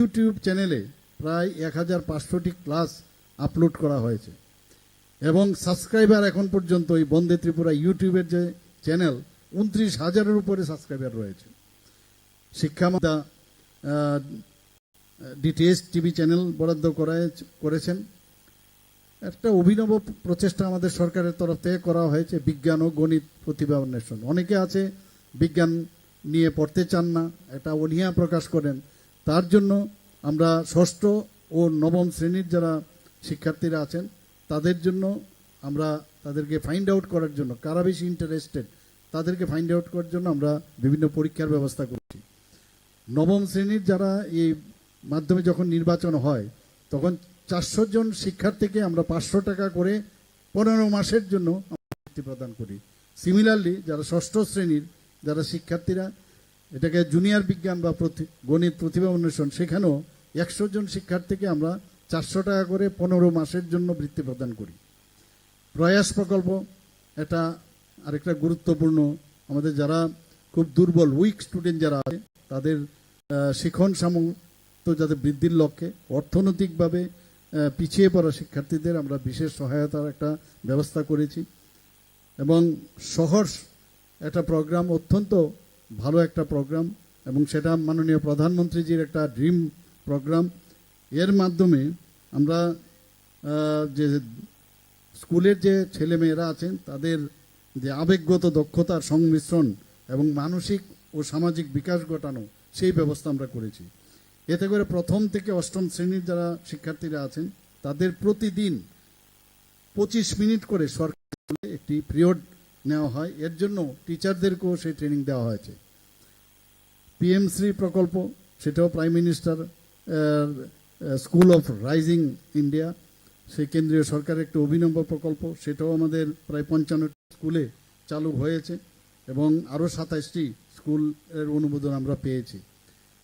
YouTube চ্যানেলে প্রায় 1500টি class upload করা হয়েছে এবং সাবস্ক্রাইবার এখন পর্যন্ত এই বন্দে ত্রিপুরা ইউটিউবের যে চ্যানেল 29,000-এর উপরে সাবস্ক্রাইবার রয়েছে। শিক্ষামন্ত্রী ডিটিএস টিভি চ্যানেল বরাদ্দ করেছেন। একটা অভিনব প্রচেষ্টা আমাদের সরকারের তরফ থেকে করা হয়েছে, বিজ্ঞান ও গণিত প্রতিভা অন্বেষণ। অনেকে আছে বিজ্ঞান নিয়ে পড়তে চান না, এটা অনীহা প্রকাশ করেন। তার জন্য আমরা ষষ্ঠ ও নবম শ্রেণীর যারা শিক্ষার্থীরা আছেন তাদের জন্য আমরা তাদেরকে ফাইন্ড আউট করার জন্য, কারা বেশি ইন্টারেস্টেড তাদেরকে ফাইন্ড আউট করার জন্য আমরা বিভিন্ন পরীক্ষার ব্যবস্থা করছি। নবম শ্রেণীর যারা এই মাধ্যমে যখন নির্বাচন হয় তখন 400 জন শিক্ষার্থীকে আমরা 500 টাকা করে 15 মাসের জন্য বৃত্তি প্রদান করি। সিমিলারলি যারা ষষ্ঠ শ্রেণীর যারা শিক্ষার্থীরা, এটাকে জুনিয়র বিজ্ঞান বা গণিত প্রতিভা অন্বেষণ, সেখানেও 100 জন শিক্ষার্থীকে আমরা 400 টাকা করে 15 মাসের জন্য বৃত্তি প্রদান করি। প্রয়াস প্রকল্প এটা আরেকটা গুরুত্বপূর্ণ, আমাদের যারা খুব দুর্বল উইক স্টুডেন্ট যারা আছে তাদের শিখন সামর্থ্য যাতে বৃদ্ধির লক্ষ্যে অর্থনৈতিকভাবে পিছিয়ে পড়া শিক্ষার্থীদের আমরা বিশেষ সহায়তার একটা ব্যবস্থা করেছি। এবং শহর একটা প্রোগ্রাম, অত্যন্ত ভালো একটা প্রোগ্রাম, এবং সেটা মাননীয় প্রধানমন্ত্রীজির একটা ড্রিম প্রোগ্রাম। এর মাধ্যমে আমরা যে স্কুলের যে ছেলেমেয়েরা আছেন তাদের যে আবেগগত দক্ষতার সংমিশ্রণ এবং মানসিক ও সামাজিক বিকাশ ঘটানো, সেই ব্যবস্থা আমরা করেছি। এতে করে প্রথম থেকে অষ্টম শ্রেণীর যারা শিক্ষার্থীরা আছেন তাদের প্রতিদিন 25 মিনিট করে সরকারি একটি পিরিয়ড নেওয়া হয়। এর জন্য টিচারদেরকেও সেই ট্রেনিং দেওয়া হয়েছে। PM শ্রী প্রকল্প, সেটাও prime minister school of rising India, সেই কেন্দ্রীয় সরকারের একটি অভিনব প্রকল্প, সেটাও আমাদের প্রায় 55 স্কুলে চালু হয়েছে এবং আরও 27টি স্কুলের অনুমোদন আমরা পেয়েছি।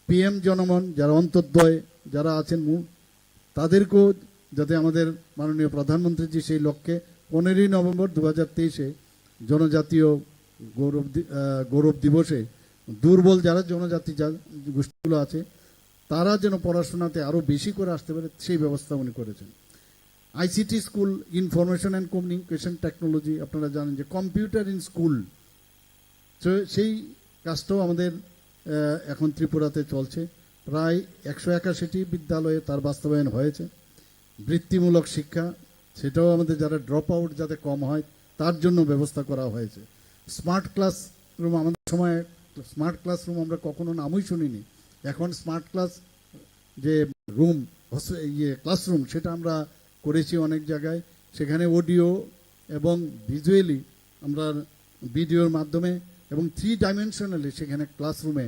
PM জনমন, যারা অন্তর্দয় যারা আছেন তাদেরকেও যাতে আমাদের মাননীয় প্রধানমন্ত্রীজি সেই লক্ষ্যে 15ই নভেম্বর 2023-এ জনজাতীয় গৌরব দিবসে দুর্বল যারা জনজাতি গোষ্ঠীগুলো আছে তারা যেন পড়াশোনাতে আরও বেশি করে আসতে পারে, সেই ব্যবস্থা উনি করেছেন। ICT school, information and communication technology, আপনারা জানেন যে কম্পিউটার ইন স্কুল, সেই কাজটাও আমাদের এখন ত্রিপুরাতে চলছে। প্রায় 181টি বিদ্যালয়ে তার বাস্তবায়ন হয়েছে। বৃত্তিমূলক শিক্ষা, সেটাও আমাদের যারা ড্রপ আউট যাতে কম হয় তার জন্য ব্যবস্থা করা হয়েছে। স্মার্ট ক্লাসরুম, আমাদের সময় স্মার্ট ক্লাসরুম আমরা কখনো নামই শুনিনি। এখন স্মার্ট ক্লাস যে রুম, ক্লাসরুম, সেটা আমরা করেছি অনেক জায়গায়। সেখানে অডিও এবং ভিজুয়ালি আমরা ভিডিওর মাধ্যমে এবং 3 ডাইমেনশনালি সেখানে ক্লাসরুমে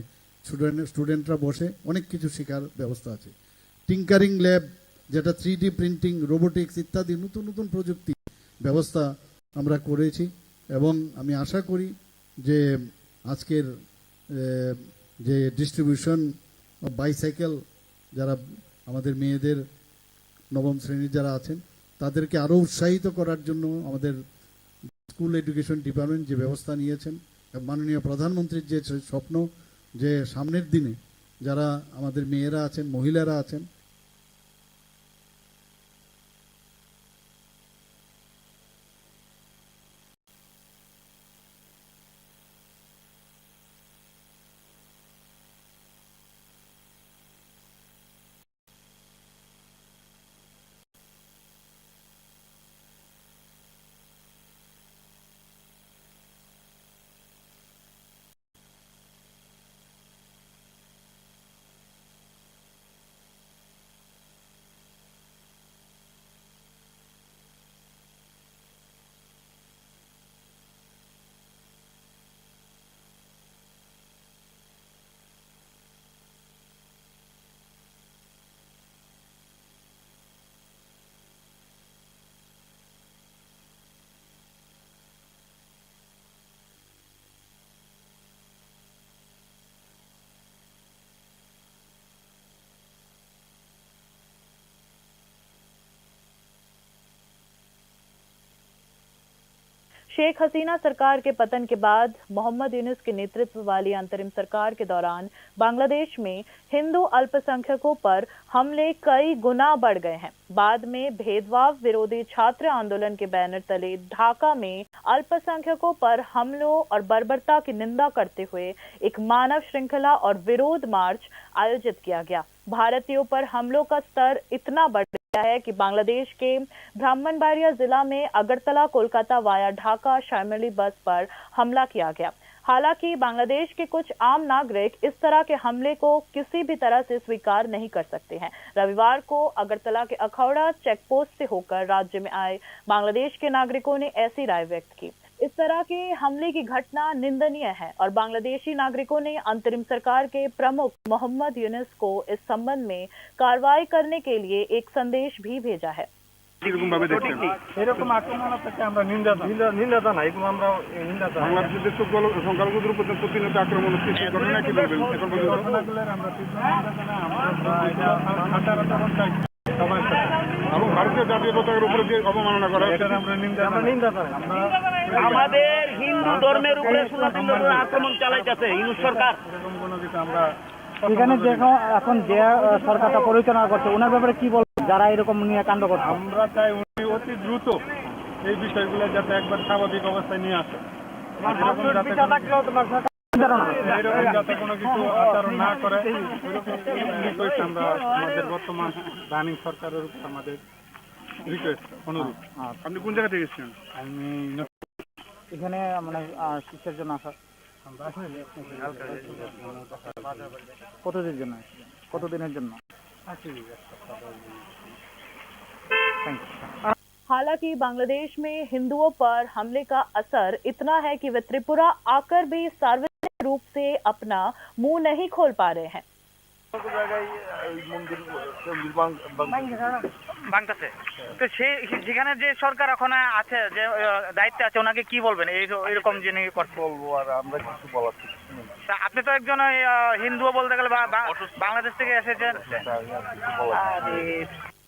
স্টুডেন্টরা বসে অনেক কিছু শেখার ব্যবস্থা আছে। টিঙ্কারিং ল্যাব, যেটা 3D প্রিন্টিং, রোবোটিক্স ইত্যাদি নতুন নতুন প্রযুক্তি ব্যবস্থা আমরা করেছি। এবং আমি আশা করি যে আজকের যে ডিস্ট্রিবিউশন বাইসাইকেল, যারা আমাদের মেয়েদের নবম শ্রেণীর যারা আছেন তাদেরকে আরও উৎসাহিত করার জন্য আমাদের স্কুল এডুকেশন ডিপার্টমেন্ট যে ব্যবস্থা নিয়েছেন, মাননীয় প্রধানমন্ত্রীর যে স্বপ্ন যে সামনের দিনে যারা আমাদের মেয়েরা আছেন, মহিলারা আছেন, शेख हसीना सरकार के पतन के बाद मोहम्मद यूनुस के नेतृत्व वाली अंतरिम सरकार के दौरान बांग्लादेश में हिंदू अल्पसंख्यकों पर हमले कई गुना बढ़ गए हैं। बाद में भेदभाव विरोधी छात्र आंदोलन के बैनर तले ढाका में अल्पसंख्यकों पर हमलों और बर्बरता की निंदा करते हुए एक मानव श्रृंखला और विरोध मार्च आयोजित किया गया। भारतीयों पर हमलों का स्तर इतना बढ़ गया है कि बांग्लादेश के ब्राह्मणबाड़िया जिला में अगरतला कोलकाता वाया ढाका शामिली बस पर हमला किया गया। हालांकि बांग्लादेश के कुछ आम नागरिक इस तरह के हमले को किसी भी तरह से स्वीकार नहीं कर सकते हैं। रविवार को अगरतला के अखौड़ा चेकपोस्ट से होकर राज्य में आए बांग्लादेश के नागरिकों ने ऐसी राय व्यक्त की। इस तरह के हमले की घटना निंदनीय है और बांग्लादेशी नागरिकों ने अंतरिम सरकार के प्रमुख मोहम्मद यूनुस को इस संबंध में कार्रवाई करने के लिए एक संदेश भी भेजा है। এরকম ভাবে দেখছেন এরকম আক্রমণ থেকে আমরা নিন্দা না এগুলো আমরা নিন্দা জানাই। বাংলাদেশের সংখ্যালঘুদের উপর প্রতিনিয়ত আক্রমণ হচ্ছে এই ঘটনা কি বলবেন এখন পর্যন্ত? ঘটনাগুলোর আমরা তীব্র নিন্দা জানাই। আমরা এটা সবাই এবং ভারতীয় জাতীয় পতাকার উপরে যে অবমাননা করা এটা আমরা নিন্দা জানাই। আমাদের হিন্দু ধর্মের উপরে সুন্নতের আক্রমণ চালাইতেছে ইউনুস সরকার। এরকম কোনো কিছু আমরা এখানে দেখো এখন যে সরকারটা পরিচালনা করছে ওনার ব্যাপারে কি বলবো যারা এরকম নিয়ে কাণ্ড করছে? আমরা চাই উনি অতি দ্রুত এই বিষয়গুলো যাতে একবার স্বাভাবিক অবস্থায় নিয়ে আসে। এরকম যাতে কোনো কিছু আচরণ না করে আমরা আমাদের বর্তমান রানিং সরকারের উপর আমাদের রিকোয়েস্ট অনুরোধ। আপনি কোন জায়গা থেকে এসেছেন? আমি এখানে মানে শিক্ষার জন্য আসা। কতদিনের জন্য? हालांकि बांग्लादेश में हिंदुओं पर हमले का असर इतना है कि वे त्रिपुरा आकर भी सार्वजनिक रूप से अपना मुंह नहीं खोल पा रहे हैं। ভাঙতেছে তো যেখানে যে সরকার এখন আছে যে দায়িত্বে আছে ওনাকে কি বলবেন এরকম যিনি করছে? বলবো আর আমরা কিছু বলার তা আপনি তো একজন হিন্দু বলতে গেলে বাংলাদেশ থেকে এসেছেন।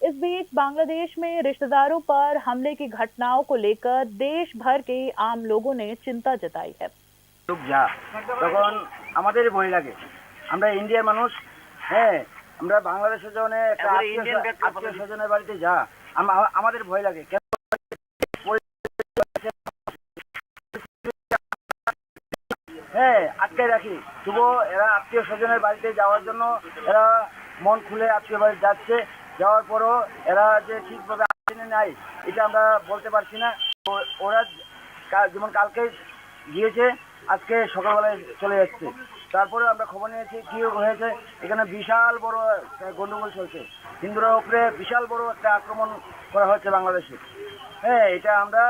इस बीच बांग्लादेश में रिश्तेदारों पर हमले की घटनाओं को लेकर देश भर के आम लोगों ने चिंता जताई है। যা তখন আমাদের ভয় লাগে, আমরা ইন্ডিয়ার মানুষ, হ্যাঁ আমরা বাংলাদেশের জন্য আত্মীয় স্বজনের বাড়িতে যা আমাদের ভয় লাগে। হ্যাঁ আটকে রাখি, তবুও এরা আত্মীয় স্বজনের বাড়িতে যাওয়ার জন্য এরা মন খুলে আত্মীয় বাড়ি যাচ্ছে। যাওয়ার পরও এরা যে ঠিকভাবে আসেনি নাই এটা আমরা বলতে পারছি না। তো ওরা যেমন কালকে গিয়েছে আজকে সকালবেলায় চলে যাচ্ছে। তারপরে আমরা খবর নিয়েছি কি হয়েছে, এখানে বিশাল বড় গন্ডগোল চলছে, হিন্দুরা উপরে বিশাল বড় একটা আক্রমণ করা হচ্ছে বাংলাদেশে। হ্যাঁ এটা আমরা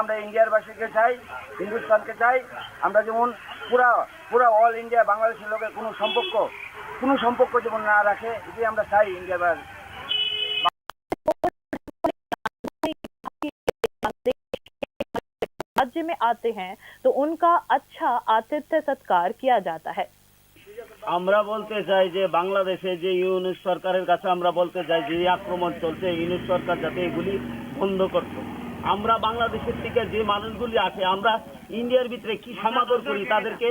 আমরা ইন্ডিয়ার বাসীকে চাই, হিন্দুস্তানকে চাই, আমরা যেমন পুরা অল ইন্ডিয়া বাংলাদেশের লোকের কোনো সম্পর্ক যেমন না রাখে এটাই আমরা চাই ইন্ডিয়ার বাসী। राज्य में आते हैं तो उनका अच्छा आतिथ्य सत्कार किया जाता है। আমরা বলতে চাই যে বাংলাদেশে যে ইউনুস সরকারের কাছে আমরা বলতে চাই যে আক্রমণ চলছে ইউনুস সরকার যাতে এগুলি বন্ধ করত। আমরা বাংলাদেশের থেকে যে মানুষগুলি আছে আমরা ইন্ডিয়ার ভিতরে কি সমাদর করি, তাদেরকে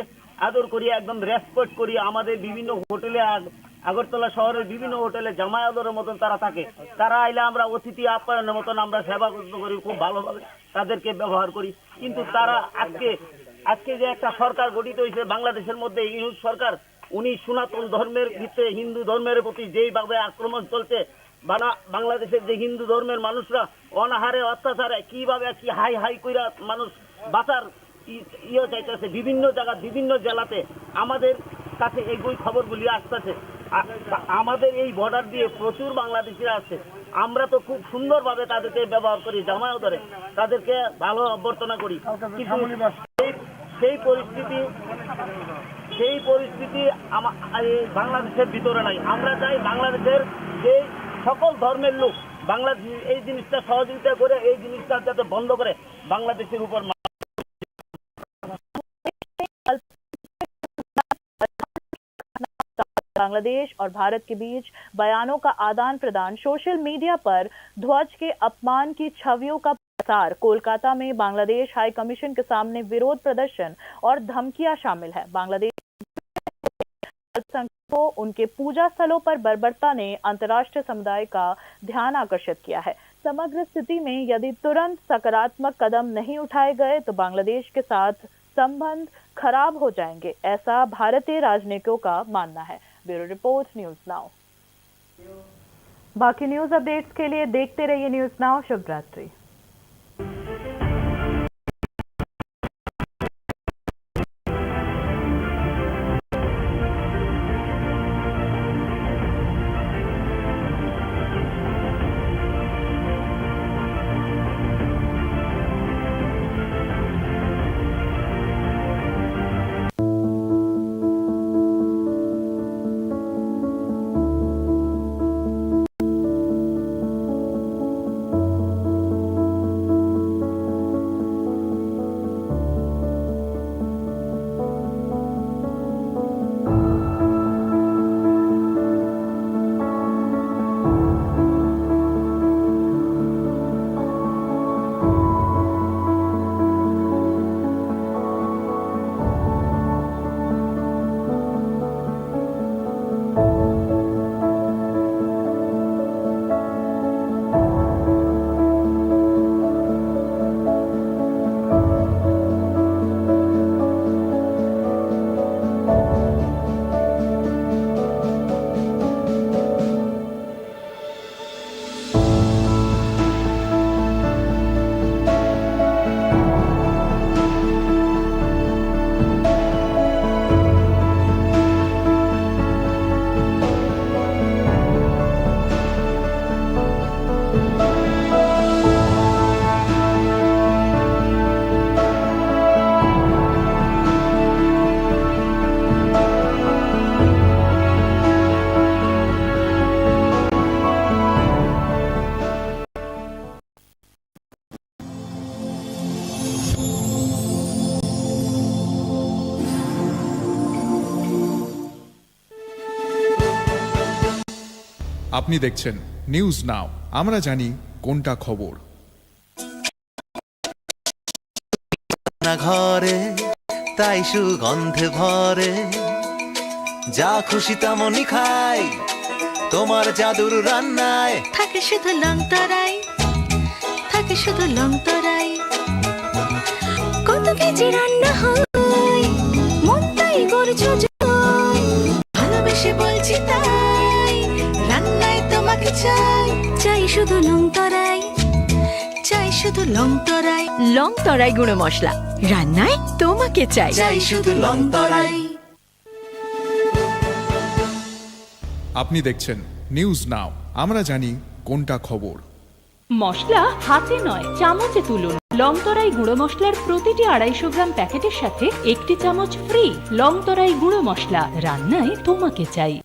আদর করি, একদম রেসপেক্ট করি। আমাদের বিভিন্ন হোটেলে আগরতলা শহরের বিভিন্ন হোটেলে জামাই আদরের মতন তারা থাকে। তারা আইলে আমরা অতিথি আপ্যায়নের মতন আমরা সেবা করি, খুব ভালোভাবে তাদেরকে ব্যবহার করি। কিন্তু তারা আজকে যে একটা সরকার গঠিত হয়েছে বাংলাদেশের মধ্যে ইউনুস সরকার, উনি সনাতন ধর্মের ভিতরে হিন্দু ধর্মের প্রতি যেইভাবে আক্রমণ চলছে, বাংলাদেশের যে হিন্দু ধর্মের মানুষরা অনাহারে অত্যাচারে কিভাবে কি হাই হাই কইরা মানুষ বাঁচার চাইতেছে বিভিন্ন জায়গা বিভিন্ন জেলাতে আমাদের কাছে এই খবরগুলি আসতেছে। আমাদের এই বর্ডার দিয়ে প্রচুর বাংলাদেশিরা আছে, আমরা তো খুব সুন্দরভাবে তাদেরকে ব্যবহার করি, জামায়াত ধরে তাদেরকে ভালো অভ্যর্থনা করি। কিন্তু সেই পরিস্থিতি বাংলাদেশের ভিতরে নাই। আমরা চাই বাংলাদেশের যে সকল ধর্মের লোক বাংলাদেশ এই জিনিসটা সহযোগিতা করে এই জিনিসটা যাতে বন্ধ করে বাংলাদেশের উপর। बांग्लादेश और भारत के बीच बयानों का आदान प्रदान सोशल मीडिया पर ध्वज के अपमान की छवियों का सार कोलकाता में बांग्लादेश हाई कमीशन के सामने विरोध प्रदर्शन और धमकियां शामिल है। बांग्लादेश को उनके पूजा स्थलों पर बर्बरता ने अंतर्राष्ट्रीय समुदाय का ध्यान आकर्षित किया है। समग्र स्थिति में यदि तुरंत सकारात्मक कदम नहीं उठाए गए तो बांग्लादेश के साथ संबंध खराब हो जाएंगे, ऐसा भारतीय राजनीतिकों का मानना है। Bureau report, news now. बाकी न्यूज अपडेट्स के लिए देखते रहिए न्यूज नाउ। शुभ रात्रि। আপনি দেখছেন নিউজ নাও, আমরা জানি কোনটা খবর। ঘরে তাই সুগন্ধে ভরে, যা খুশি তেমনই খাই, তোমার জাদুর রান্নায় থাকে শুধু লংতরাই, থাকে শুধু লংতরাই। কত কেজি রান্না হয়, মনটাই গড়ছো জয়, ভালোবেসে বলছি তাই, রান্নায় তোমাকে চাই, চাই শুধু লংতরাই, চাই শুধু লংতরাই। লংতরাই গুঁড়ো মশলা, রান্নায় তোমাকে চাই, চাই শুধু লংতরাই। আপনি দেখছেন নিউজ নাও, আমরা জানি কোনটা খবর। মশলা হাতে নয় চামচে তুলুন। লংতরাই গুঁড়ো মশলার প্রতিটি 250 গ্রাম প্যাকেটের সাথে 1টি চামচ ফ্রি। লংতরাই গুঁড়ো মশলা, রান্নায় তোমাকে চাই।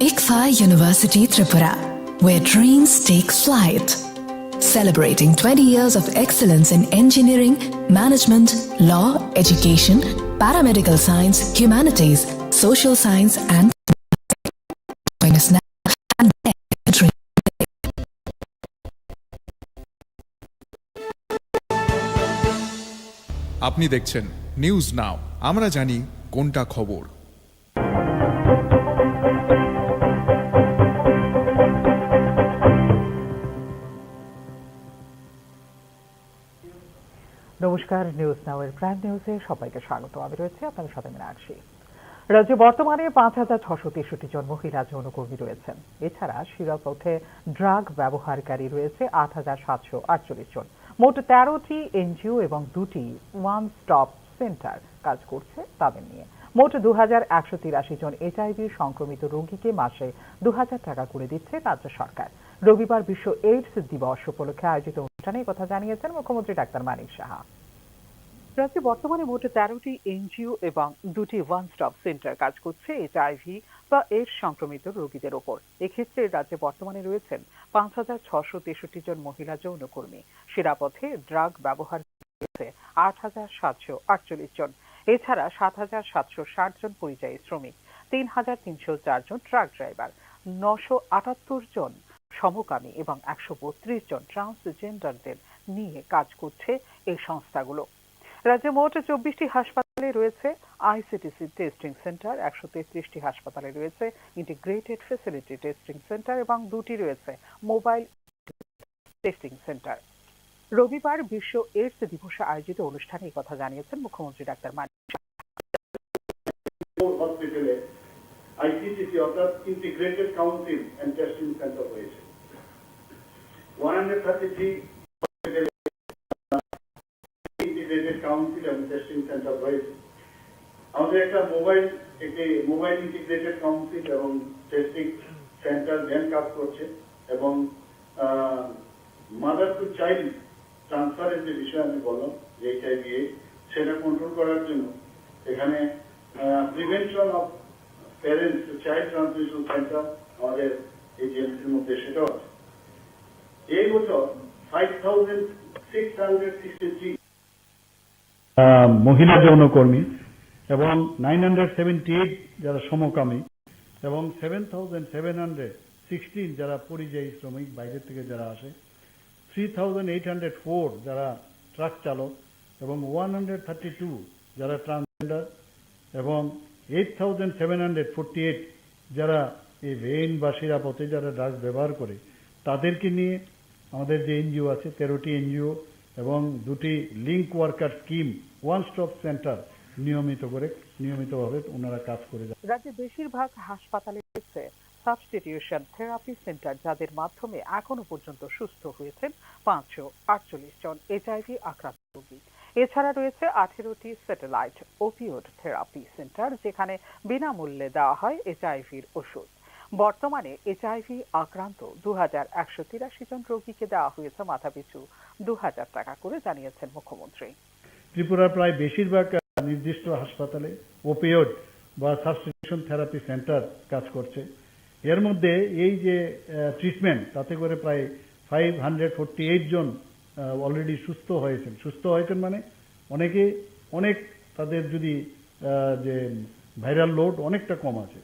ICFA University Tripura, where dreams take flight. Celebrating 20 years of excellence in engineering, management, law, education, paramedical science, humanities, social science and join us now and dream. আপনি দেখছেন নিউজ নাও, আমরা জানি কোনটা খবর। নমস্কার, নিউজ নাওয়ের প্রাইম নিউজে সবাইকে স্বাগত। আমি রয়েছে আপনাদের সাথে মীনাক্ষী। রাজ্যে বর্তমানে ৫,৬৬৩ জন মহিলা যৌনকর্মী রয়েছেন। এছাড়া শিরাপথে ড্রাগ ব্যবহারকারী রয়েছে ৮,৭৪৮ জন। মোট ১৩টি এনজিও এবং ২টি ওয়ান স্টপ সেন্টার কাজ করছে তাদের নিয়ে। মোট ২,১৮৩ জন এইচআইভি সংক্রমিত রোগীকে মাসে ২,০০০ টাকা করে দিচ্ছে রাজ্য সরকার। রবিবার বিশ্ব এইডস দিবস উপলক্ষে আয়োজিত অনুষ্ঠানে কথা জানিয়েছেন মুখ্যমন্ত্রী ডাক্তার মানিক সাহা। রাজ্যে বর্তমানে মোট ১৩টি এনজিও এবং ২টি ওয়ান স্টপ সেন্টার কাজ করছে এইচআইভি বা এইডস সংক্রমিত রোগীদের ওপর। এক্ষেত্রে রাজ্যে বর্তমানে রয়েছেন ৫,৬৬৩ জন মহিলা যৌনকর্মী। শিরাপথে ড্রাগ ব্যবহার করেছে ৮,৭৪৮ জন। এছাড়া ৭,৭৬০ জন পরিযায়ী শ্রমিক, ৩,৩০৪ জন ট্রাক ড্রাইভার, ৯৭৮ জন সমকামী এবং ১৩২ জন ট্রান্সজেন্ডারদের নিয়ে কাজ করছে এই সংস্থাগুলো। রাজ্যে মোট ২৪টি হাসপাতালে রয়েছে আইসিটিসি টেস্টিং সেন্টার, ১৩৩টি হাসপাতালে রয়েছে ইন্টিগ্রেটেড ফ্যাসিলিটি টেস্টিং সেন্টার এবং ২টি রয়েছে মোবাইল টেস্টিং সেন্টার। রবিবার বিশ্ব এইডস দিবসে আয়োজিত অনুষ্ঠানে এই কথা জানিয়েছেন মুখ্যমন্ত্রী ডাক্তার মানিক হসপিটালে আইসিটিসি অর্থাৎ integrated council and testing centre হয়েছে। 133 ইন্টিগ্রেটেড কাউন্সিল এবং টেস্টিং সেন্টার হয়েছে। আমাদের একটি মোবাইল ইন্টিগ্রেটেড কাউন্সিল এবং টেস্টিং সেন্টার ভ্যান কাজ করছে এবং মাদার টু চাইল্ড ট্রান্সফারের যে বিষয় আমি বললাম যে এইচআইভি সেটা কন্ট্রোল করার জন্য এখানে prevention of parents to child transmission centre আমাদের এই জিএমসির মধ্যে সেটাও আছে। এই বছর 5,663 মহিলা যৌনকর্মী এবং 978 যারা সমকামী এবং 7,716 যারা পরিযায়ী শ্রমিক বাইরে থেকে যারা আসে, 3,804 যারা ট্রাক চালক এবং 132 যারা ট্রান্সজেন্ডার এবং 8,748 যারা এই ভেইন বা শিরাপথে যারা ড্রাগস ব্যবহার করে তাদেরকে নিয়ে আমাদের যে এনজিও আছে 13টি এনজিও এবং 2টি link worker scheme one stop centre নিয়মিতভাবে ওনারা কাজ করে যান। রাজ্যে বেশিরভাগ হাসপাতালে রয়েছে সাবস্টিটিউশন থেরাপি সেন্টার, যাদের মাধ্যমে এখনো পর্যন্ত সুস্থ হয়েছেন ৫৪৮ জন এইচআইভি আক্রান্ত রোগী। এছাড়া রয়েছে 18টি স্যাটেলাইট ওপিওড থেরাপি সেন্টার, যেখানে বিনামূল্যে দেওয়া হয় এইচআইভির ওষুধ। বর্তমানে এইচআইভি আক্রান্ত ২,১৮৩ জন রোগীকে দেওয়া হয়েছে মাথাপিছু ২,০০০ টাকা করে, জানিয়েছেন মুখ্যমন্ত্রী। ত্রিপুরার প্রায় বেশিরভাগ নির্দিষ্ট হাসপাতালে ওপিওড বা সাবস্টিটিউশন থেরাপি সেন্টার কাজ করছে। এর মধ্যে এই যে ট্রিটমেন্ট তাতে করে প্রায় 548 জন অলরেডি সুস্থ হয়েছেন মানে অনেক তাদের যদি যে ভাইরাল লোড অনেকটা কম আছে।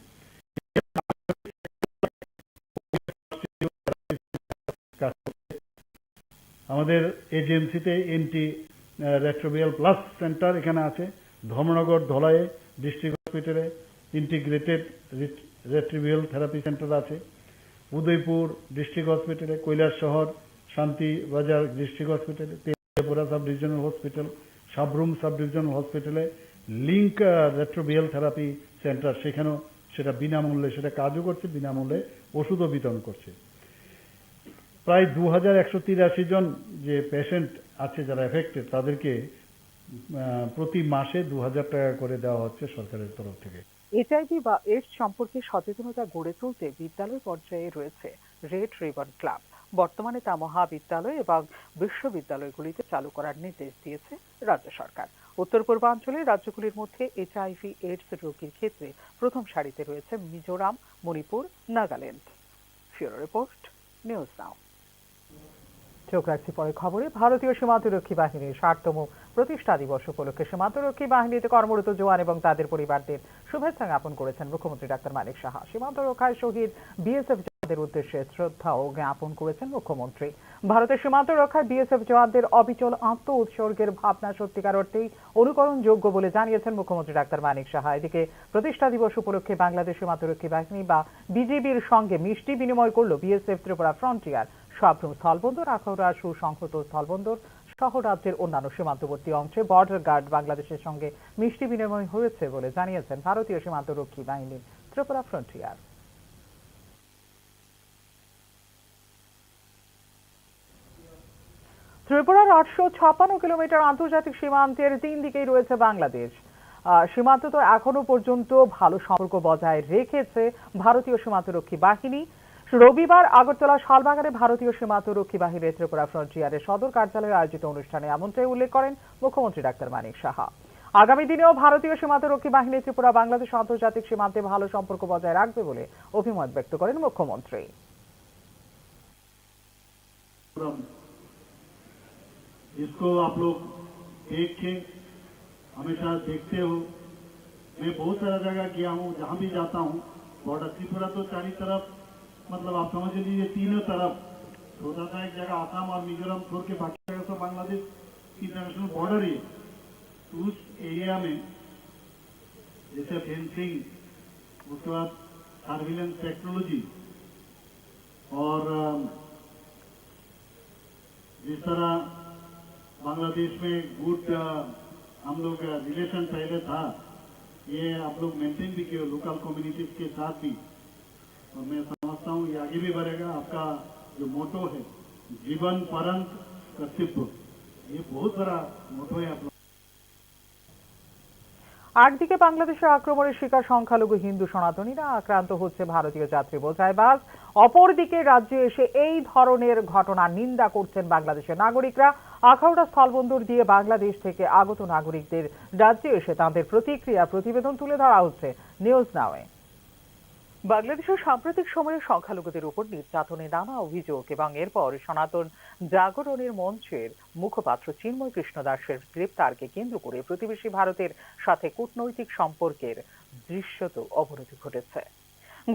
আমাদের এজেন্সিতে এনটি রেট্রোবিয়াল প্লাস সেন্টার এখানে আছে। ধর্মনগর ধলাইয়ে ডিস্ট্রিক্ট হসপিটালে ইন্টিগ্রেটেড রেট্রোবিয়াল থেরাপি সেন্টার আছে। উদয়পুর ডিস্ট্রিক্ট হসপিটালে, কৈলাসহর শান্তিবাজার ডিস্ট্রিক্ট হসপিটালে, তেজপুরা sub divisional hospital, Sabroom sub divisional হসপিটালে লিঙ্ক রেট্রোবিয়াল থেরাপি সেন্টার, সেখানেও সেটা বিনামূল্যে সেটা কাজও করছে, বিনামূল্যে ওষুধও বিতরণ করছে। প্রায় ২,১৮৩ জন যে পেশেন্ট আছে যারা এফেক্টেড তাদেরকে প্রতি মাসে ২,০০০ টাকা করে দেওয়া হচ্ছে সরকারের তরফ থেকে। এইচআইভি বা এইডস সম্পর্কে সচেতনতা গড়ে তুলতে বিদ্যালয় পর্যায়ে রয়েছে রেড রিবন ক্লাব। বর্তমানে তা মহাবিদ্যালয় এবং বিশ্ববিদ্যালয়গুলিতে চালু করার নির্দেশ দিয়েছে রাজ্য সরকার। উত্তর পূর্বাঞ্চলের রাজ্যগুলির মধ্যে এইচআইভি এইডস রোগীর ক্ষেত্রে প্রথম সারিতে রয়েছে Mizoram, Manipur, Nagaland. Bureau report, news now. চোখ রাখছি পরে খবরে। ভারতীয় সীমান্তরক্ষী বাহিনীর 60তম প্রতিষ্ঠা দিবস উপলক্ষে সীমান্তরক্ষী বাহিনীতে কর্মরত জওয়ান এবং তাদের পরিবারদের শুভেচ্ছা জ্ঞাপন করেছেন মুখ্যমন্ত্রী ডাক্তার মানিক সাহা। সীমান্ত রক্ষায় শহীদ বিএসএফ জওয়ানদের উদ্দেশ্যে শ্রদ্ধাও জ্ঞাপন করেছেন মুখ্যমন্ত্রী। ভারতের সীমান্ত রক্ষায় বিএসএফ জওয়ানদের অবিচল আত্ম উৎসর্গের ভাবনা সত্যিকার অর্থেই অনুকরণযোগ্য বলে জানিয়েছেন মুখ্যমন্ত্রী ডাক্তার মানিক সাহা। এদিকে প্রতিষ্ঠা দিবস উপলক্ষে বাংলাদেশ সীমান্তরক্ষী বাহিনী বা বিজিবির সঙ্গে মিষ্টি বিনিময় করল বিএসএফ ত্রিপুরা ফ্রন্টিয়ার। সাবরুম স্থলবন্দর, আখাউড়া সুসংহত স্থলবন্দর সহ রাজ্যের অন্যান্য সীমান্তবর্তী অংশে বর্ডার গার্ড বাংলাদেশের সঙ্গে মিষ্টি বিনিময় হয়েছে বলে জানিয়েছেন ভারতীয় সীমান্তরক্ষী বাহিনীর ত্রিপুরা ফ্রন্টিয়ার। ত্রিপুরার 856 কিলোমিটার আন্তর্জাতিক সীমান্তের 3 দিকেই রয়েছে বাংলাদেশ। সীমান্ত তো এখনো পর্যন্ত ভালো সম্পর্ক বজায় রেখেছে ভারতীয় সীমান্তরক্ষী বাহিনী। রবিবার আগরতলা শালবাগানে ভারতীয় সীমান্তরক্ষী বাহিনীর ত্রিপুরা ফ্রন্টিয়ারের সদর কার্যালয়ে আয়োজিত অনুষ্ঠানে এমনটাই উল্লেখ করেন মুখ্যমন্ত্রী ডাক্তার মানিক সাহা। আগামী দিনেও ভারতীয় সীমান্তরক্ষী বাহিনী ত্রিপুরা বাংলাদেশ আন্তর্জাতিক সীমান্তে ভালো সম্পর্ক বজায় রাখবে বলে অভিমত ব্যক্ত করেন মুখ্যমন্ত্রী। इसको आप लोग देखें, हमेशा देखते हो। मैं बहुत सारा जगह गया हूँ, जहाँ भी जाता हूँ बॉर्डर त्रिपुरा तो चारों तरफ, मतलब आप समझ लीजिए तीनों तरफ छोटा सा एक जगह आसाम और मिजोरम छोड़ के बाकी जगह तो बांग्लादेश इंटरनेशनल बॉर्डर ही है। तो उस एरिया में जैसे फेंसिंग, उसके बाद सर्विलेंस टेक्नोलॉजी और जिस तरह बांग्लादेश में गुड हम लोग रिलेशन पहले था, ये आप लोग मेंटेन भी किए लोकल कम्युनिटीज के साथ भी, और मैं समझता हूँ ये आगे भी बढ़ेगा। आपका जो मोटो है जीवन परंत कर्तव्य, ये बहुत बड़ा मोटो है आप लोग। একদিকে বাংলাদেশের আক্রমণের শিকার সংখ্যালঘু হিন্দু সনাতনীরা আক্রান্ত হচ্ছে ভারতীয় যাত্রী বোঝাই বাস, অপরদিকে রাজ্যে এসে এই ধরনের ঘটনা নিন্দা করছেন বাংলাদেশের নাগরিকরা। আখাউড়া স্থলবন্দর দিয়ে বাংলাদেশ থেকে আগত নাগরিকদের রাজ্যে এসে তাদের প্রতিক্রিয়া প্রতিবেদন তুলে ধরা হচ্ছে নিউজ নাওয়ে। বাংলাদেশের সাম্প্রতিক সময়ে সংখ্যালঘুদের উপর নির্যাতনের নানা অভিযোগ এবং এরপর সনাতন জাগরণের মঞ্চের মুখপাত্র চিন্ময় কৃষ্ণ দাসের গ্রেপ্তারকে কেন্দ্র করে প্রতিবেশী ভারতের সাথে কূটনৈতিক সম্পর্কের দৃশ্যত অবনতি ঘটেছে।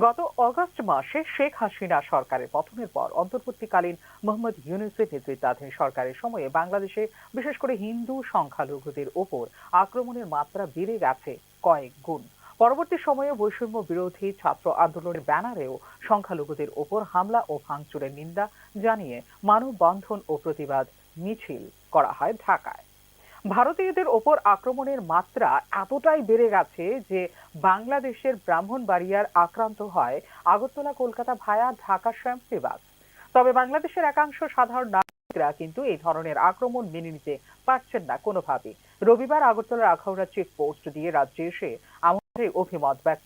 গত অগস্ট মাসে শেখ হাসিনা সরকারের পতনের পর অন্তর্বর্তীকালীন মোহাম্মদ ইউনূসের নেতৃত্বাধীন সরকারের সময়ে বাংলাদেশে বিশেষ করে হিন্দু সংখ্যালঘুদের ওপর আক্রমণের মাত্রা বেড়ে গেছে কয়েক গুণ। পরবর্তী সময়ে বৈষম্য বিরোধী ছাত্র আন্দোলনের ব্যানারেও সংখ্যালঘুদের ওপর হামলা ও ভাঙচুরের নিন্দা জানিয়ে মানববন্ধন ও প্রতিবাদ মিছিল করা হয় ঢাকায়। ভারতীয়দের ওপর আক্রমণের মাত্রা এতটাই বেড়ে গেছে যে বাংলাদেশের ব্রাহ্মণবাড়িয়ার আক্রান্ত হয় আগরতলা কলকাতা ভায়া ঢাকা শ্যামলী বাস। তবে বাংলাদেশের একাংশ সাধারণ নাগরিকরা কিন্তু এই ধরনের আক্রমণ মেনে নিতে পারছেন না কোনোভাবেই। রবিবার আগরতলার আখাউড়া চেকপোস্ট দিয়ে রাজ্যে এসে এমনটাই অভিমত ব্যক্ত